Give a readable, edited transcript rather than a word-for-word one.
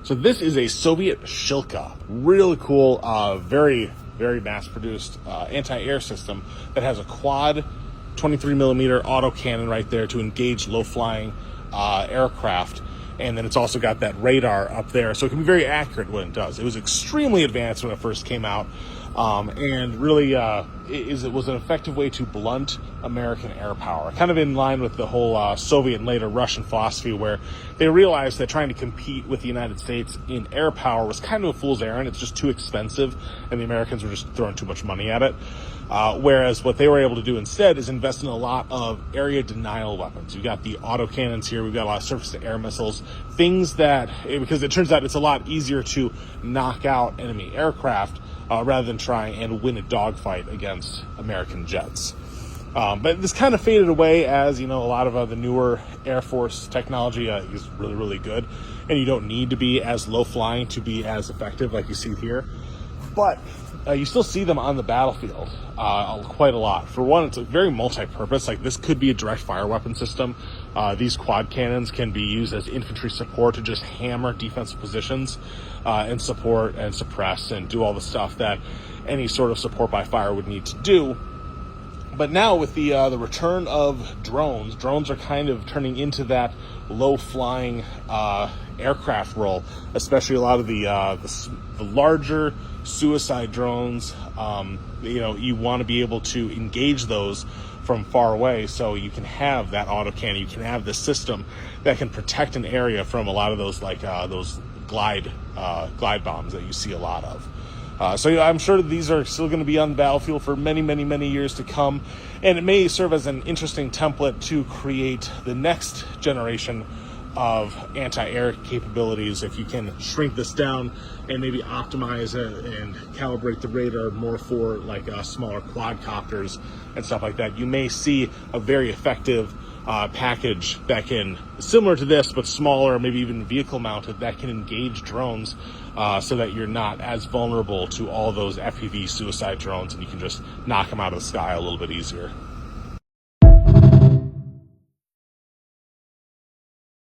So this is a Soviet Shilka, really cool, very mass-produced anti-air system that has a quad 23 millimeter autocannon right there to engage low-flying aircraft. And then it's also got that radar up there, so it can be very accurate when it does. It was extremely advanced when it first came out, and really it was an effective way to blunt American air power, kind of in line with the whole Soviet and later Russian philosophy, where they realized that trying to compete with the United States in air power was kind of a fool's errand. It's just too expensive, and the Americans were just throwing too much money at it. Whereas what they were able to do instead is invest in a lot of area denial weapons. You've got the autocannons here. We've got a lot of surface-to-air missiles, things that, because it turns out it's a lot easier to knock out enemy aircraft rather than try and win a dogfight against American jets. But this kind of faded away as, a lot of the newer Air Force technology is really, really good. And you don't need to be as low-flying to be as effective like you see here. But you still see them on the battlefield quite a lot. For one, it's a very multi-purpose. Like, this could be a direct fire weapon system. These quad cannons can be used as infantry support to just hammer defensive positions and support and suppress and do all the stuff that any sort of support by fire would need to do. But now with the return of drones are kind of turning into that low-flying aircraft role, especially a lot of the larger suicide drones. You want to be able to engage those from far away, so you can have that autocannon. You can have this system that can protect an area from a lot of those those glide bombs that you see a lot of. So I'm sure these are still going to be on the battlefield for many, many, many years to come, and it may serve as an interesting template to create the next generation of anti-air capabilities. If you can shrink this down and maybe optimize it and calibrate the radar more for smaller quadcopters and stuff like that, you may see a very effective package that can, similar to this but smaller, maybe even vehicle mounted, that can engage drones so that you're not as vulnerable to all those FPV suicide drones, and you can just knock them out of the sky a little bit easier.